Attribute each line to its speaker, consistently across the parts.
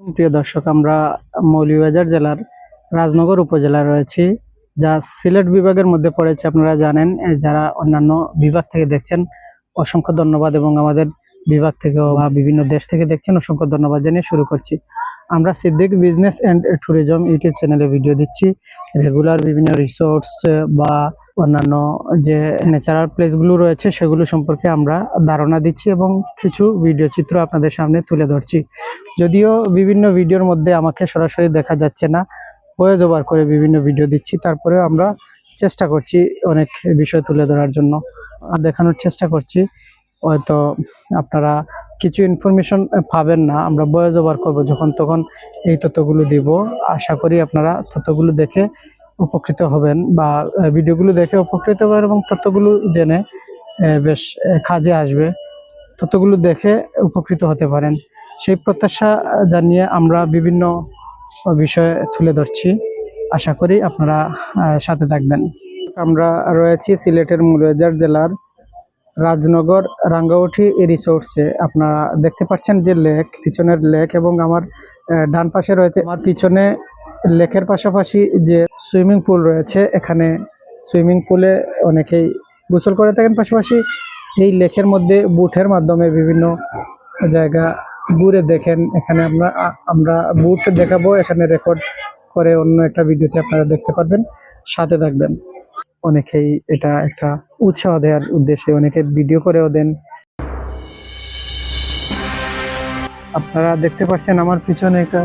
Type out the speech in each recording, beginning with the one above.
Speaker 1: প্রিয় দর্শক, আমরা মৌলভীবাজার জেলার রাজনগর উপজেলায় রয়েছি, যা সিলেট বিভাগের মধ্যে পড়েছে। আপনারা জানেন, যারা অন্যান্য বিভাগ থেকে দেখছেন অসংখ্য ধন্যবাদ, এবং আমাদের বিভাগ থেকে বা বিভিন্ন দেশ থেকে দেখছেন অসংখ্য ধন্যবাদ জানিয়ে শুরু করছি। আমরা Siddique business and tourism YouTube চ্যানেলে ভিডিও দিচ্ছি। রেগুলার বিভিন্ন রিসোর্টস বা অন্যান্য যে ন্যাচারাল প্লেসগুলো রয়েছে সেগুলো সম্পর্কে আমরা ধারণা দিচ্ছি এবং কিছু ভিডিও চিত্র আপনাদের সামনে তুলে ধরছি। যদিও বিভিন্ন ভিডিওর মধ্যে আমাকে সরাসরি দেখা যাচ্ছে না, ভয়েস ওভার করে বিভিন্ন ভিডিও দিচ্ছি, তারপরেও আমরা চেষ্টা করছি অনেক বিষয় তুলে ধরার জন্য, দেখানোর চেষ্টা করছি। হয়তো আপনারা কিছু ইনফরমেশন পাবেন না, আমরা ভয়েস ওভার করবো যখন তখন এই তথ্যগুলো দিব। আশা করি আপনারা তথ্যগুলো দেখে উপকৃত হবেন বা ভিডিওগুলো দেখে উপকৃত হবেন এবং তথ্যগুলো জেনে বেশ কাজে আসবে। তথ্যগুলো দেখে উপকৃত হতে পারেন, সেই প্রত্যাশা জানিয়ে আমরা বিভিন্ন বিষয় তুলে ধরছি। আশা করি আপনারা সাথে থাকবেন। আমরা রয়েছি সিলেটের মৌলভীবাজার জেলার রাজনগর রাঙ্গাউটি রিসোর্টসে। আপনারা দেখতে পাচ্ছেন যে লেক, পিছনের লেক, এবং আমার ডান পাশে রয়েছে, আমার পিছনে লেকের পাশাপাশি যে সুইমিং পুল রয়েছে। এখানে সুইমিং পুলে অনেকেই গোসল করে থাকেন, পাশাপাশি এই লেকের মধ্যে বুটের মাধ্যমে বিভিন্ন জায়গা ঘুরে দেখেন। এখানে আমরা বুট দেখাবো, এখানে রেকর্ড করে অন্য একটা ভিডিওতে আপনারা দেখতে পারবেন, সাথে থাকবেন। অনেকেই এটা একটা উৎসাহ দেওয়ার উদ্দেশ্যে অনেকে ভিডিও করেও দেন। আপনারা দেখতে পাচ্ছেন আমার পিছনে একটা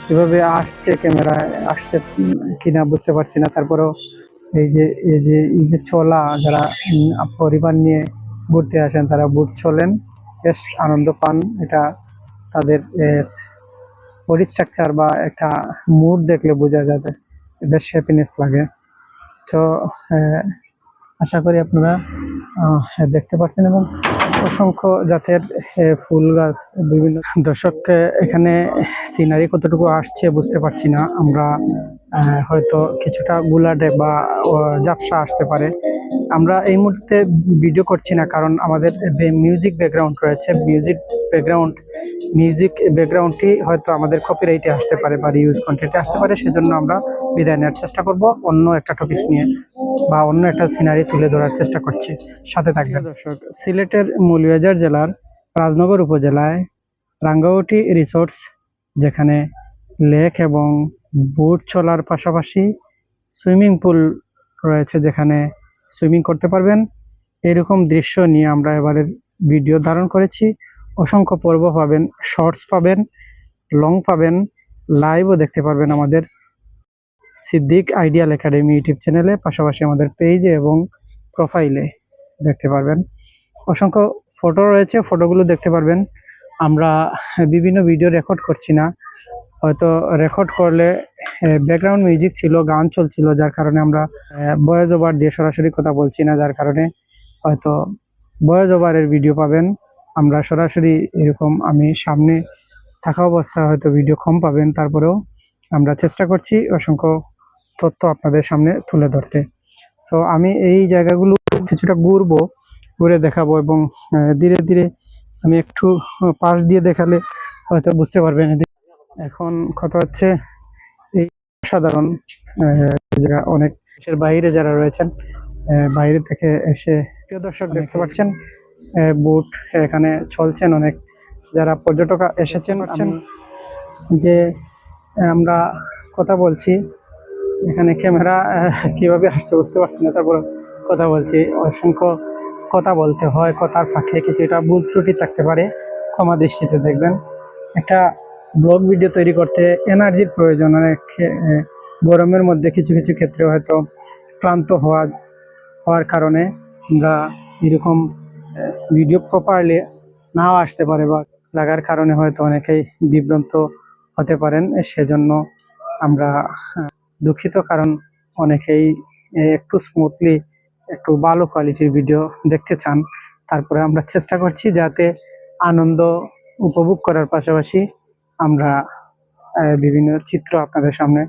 Speaker 1: কিভাবে আসছে, ক্যামেরায় আসছে কিনা বুঝতে পারছি না, তারপরেও এই যে চলা, যারা পরিবার নিয়ে ঘুরতে আসেন তারা বুট চলেন, বেশ আনন্দ পান। এটা তাদের বডি স্ট্রাকচার বা একটা মুড দেখলে বোঝা যাবে, বেশ হ্যাপিনেস লাগে। তো আশা করি আপনারা দেখতে পাচ্ছেন, এবং অসংখ্য জাতের ফুল গাছ, বিভিন্ন। দর্শক, এখানে সিনারি কতটুকু আসছে বুঝতে পারছি না আমরা। হয়তো কিছুটা গুলাডে বা ঝাপসা আসতে পারে। আমরা এই মুহূর্তে ভিডিও করছি না, কারণ আমাদের মিউজিক ব্যাকগ্রাউন্ড রয়েছে। মিউজিক ব্যাকগ্রাউন্ডটি হয়তো আমাদের কপিরাইটে আসতে পারে বা রিউজ কন্টেন্টে আসতে পারে, সেজন্য আমরা বিদায় নেওয়ার চেষ্টা করব, অন্য একটা টপিক নিয়ে বা অন্য একটা সিনারি তুলে ধরার চেষ্টা করছি। সাথে থাকবেন। দর্শক, সিলেটের মৌলভীবাজার জেলার রাজনগর উপজেলায় রাঙ্গাউটি রিসোর্টস, যেখানে লেক এবং বোট চলার পাশাপাশি সুইমিং পুল রয়েছে, যেখানে সুইমিং করতে পারবেন, এরকম দৃশ্য নিয়ে আমরা এবারের ভিডিও ধারণ করেছি। অসংখ্য পর্ব পাবেন, শর্টস পাবেন, লং পাবেন, লাইভও দেখতে পারবেন আমাদের সিদ্দিক আইডিয়াল একাডেমি ইউটিউব চ্যানেলে, পাশাপাশি আমাদের পেজে এবং প্রোফাইলে দেখতে পারবেন। অসংখ্য ফটো রয়েছে, ফটোগুলো দেখতে পারবেন। আমরা বিভিন্ন ভিডিও রেকর্ড করছি না, হয়তো রেকর্ড করলে ব্যাকগ্রাউন্ড মিউজিক ছিল, গান চলছিল, যার কারণে আমরা ভয়েস ওভার দিয়ে সরাসরি কথা বলছি না, যার কারণে হয়তো ভয়েস ওভারের ভিডিও পাবেন। আমরা সরাসরি এরকম আমি সামনে থাকা অবস্থায় হয়তো ভিডিও কম পাবেন, তারপরেও আমরা চেষ্টা করছি অসংখ্য তথ্য আপনাদের সামনে তুলে ধরতে। সো আমি এই জায়গাগুলো কিছুটা ঘুরে দেখাবো, এবং ধীরে ধীরে আমি একটু পাশ দিয়ে দেখালে হয়তো বুঝতে পারবেন। এখন কথা হচ্ছে, এই সাধারণ জায়গা, অনেক দেশের বাইরে যারা রয়েছেন, বাইরে থেকে এসে, প্রিয় দর্শক দেখতে পাচ্ছেন বোট এখানে চলছেন, অনেক যারা পর্যটক এসেছেন। যে আমরা কথা বলছি, এখানে ক্যামেরা কিভাবে আসছে বুঝতে পারছি না, তারপর কথা বলছি। অসংখ্য কথা বলতে হয়, কথার ফাঁকে কিছুটা ভুল ত্রুটি থাকতে পারে, ক্ষমা দৃষ্টিতে দেখবেন। একটা ব্লগ ভিডিও তৈরি করতে এনার্জির প্রয়োজন, অনেক গরমের মধ্যে কিছু কিছু ক্ষেত্রে হয়তো ক্লান্ত হওয়ার কারণে আমরা এরকম ভিডিও প্রপারলি নাও আসতে পারে, বা লাগার কারণে হয়তো অনেকেই বিভ্রান্ত হতে পারেন, সেজন্য আমরা দুঃখিত। কারণ অনেকেই একটু স্মুথলি, একটু ভালো কোয়ালিটির ভিডিও দেখতে চান, তারপরে আমরা চেষ্টা করছি যাতে আনন্দ উপভোগ করার পাশাপাশি আমরা বিভিন্ন চিত্র আপনাদের সামনে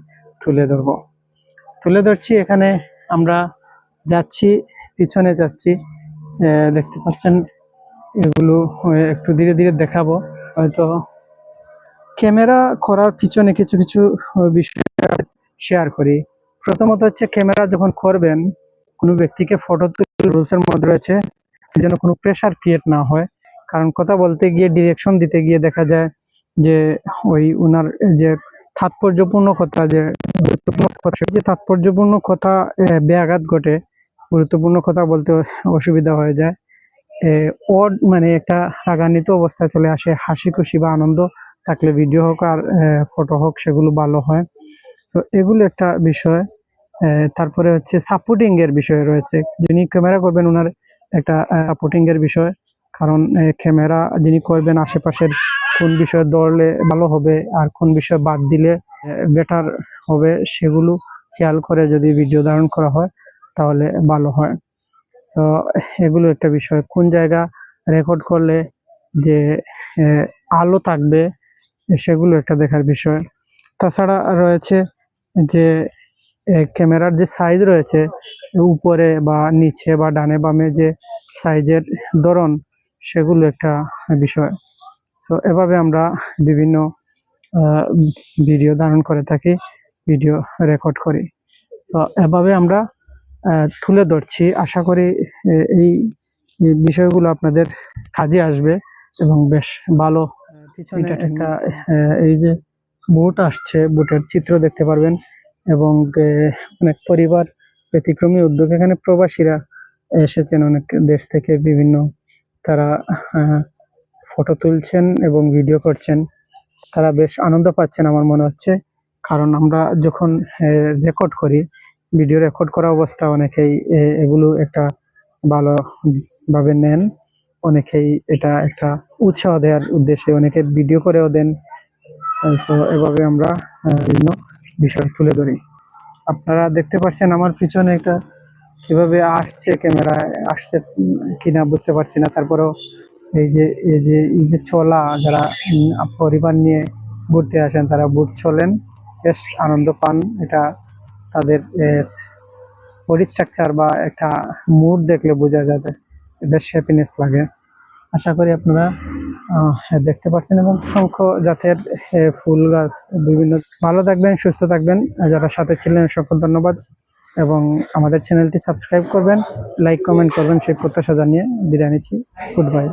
Speaker 1: তুলে ধরছি। এখানে আমরা যাচ্ছি, পিছনে যাচ্ছি, দেখতে পাচ্ছেন। এগুলো একটু ধীরে ধীরে দেখাবো, হয়তো ক্যামেরা করার পিছনে কিছু কিছু বিষয় শেয়ার করি। প্রথমত হচ্ছে ক্যামেরা যখন করবেন, কোনো ব্যক্তিকে ফটো তুলে রুলসের মধ্যে রয়েছে যেন কোনো প্রেশার ক্রিয়েট না হয়। কারণ কথা বলতে গিয়ে, ডিরেকশন দিতে গিয়ে দেখা যায় যে ওই উনার যে তাৎপর্যপূর্ণ কথা, যে গুরুত্বপূর্ণ কথা, যে তাৎপর্যপূর্ণ কথা ব্যাঘাত ঘটে, গুরুত্বপূর্ণ কথা বলতে অসুবিধা হয়ে যায়। ওর মানে একটা রাগান্বিত অবস্থা চলে আসে। হাসি খুশি বা আনন্দ থাকলে ভিডিও হোক আর ফটো হোক সেগুলো ভালো হয়। তো এগুলো একটা বিষয়। তারপরে হচ্ছে সাপোর্টিং এর বিষয় রয়েছে। যিনি ক্যামেরা করবেন ওনার একটা সাপোর্টিং এর বিষয়, কারণ ক্যামেরা যিনি করবেন আশেপাশের কোন বিষয় ধরলে ভালো হবে আর কোন বিষয় বাদ দিলে বেটার হবে, সেগুলো খেয়াল করে যদি ভিডিও ধারণ করা হয় তাহলে ভালো হয়। তো এগুলো একটা বিষয়। কোন জায়গা রেকর্ড করলে যে আলো থাকবে সেগুলো একটা দেখার বিষয়। তাছাড়া রয়েছে যে ক্যামেরার যে সাইজ রয়েছে, উপরে বা নিচে বা ডানে বামে যে সাইজের ধরন, সেগুলো একটা বিষয়। তো এভাবে আমরা বিভিন্ন ভিডিও ধারণ করে থাকি, ভিডিও রেকর্ড করি। তো এভাবে আমরা তুলে ধরছি। আশা করি এই বিষয়গুলো আপনাদের কাজে আসবে এবং বেশ ভালো। পিছনে একটা এই যে বোট আসছে, বোটের চিত্র দেখতে পারবেন এবং অনেক পরিবার ব্যতিক্রমী উদ্যোগ, এখানে প্রবাসীরা এসেছেন অনেক দেশ থেকে বিভিন্ন, তারা ফটো তুলছেন এবং ভিডিও করছেন। তারা বেশ আনন্দ পাচ্ছেন আমার মনে হচ্ছে, কারণ আমরা যখন রেকর্ড করি, ভিডিও রেকর্ড করা অবস্থা অনেকেই এগুলো একটা ভালোভাবে নেন। অনেকেই এটা একটা উৎসাহ দেওয়ার উদ্দেশ্যে অনেকে ভিডিও করেও দেন। সো এভাবে আমরা বিভিন্ন বিষয় তুলে ধরি। আপনারা দেখতে পাচ্ছেন আমার পিছনে একটা কিভাবে আসছে, ক্যামেরায় আসছে কিনা বুঝতে পারছি না, তারপরেও এই যে চলা, যারা পরিবার নিয়ে ঘুরতে আসেন তারা বুট চলেন, বেশ আনন্দ পান। এটা তাদের বডি স্ট্রাকচার বা একটা মুড দেখলে বোঝা যায়, বেশ হ্যাপিনেস লাগে। আশা করি আপনারা দেখতে পাচ্ছেন। এবং অসংখ্য জাতের ফুল গাছ বিভিন্ন। ভালো থাকবেন, সুস্থ থাকবেন। যারা সাথে ছিলেন সকল ধন্যবাদ, এবং আমাদের চ্যানেলটি সাবস্ক্রাইব করবেন, লাইক কমেন্ট করবেন সেই প্রত্যাশা জানিয়ে বিদায় নিচ্ছি। Good bye.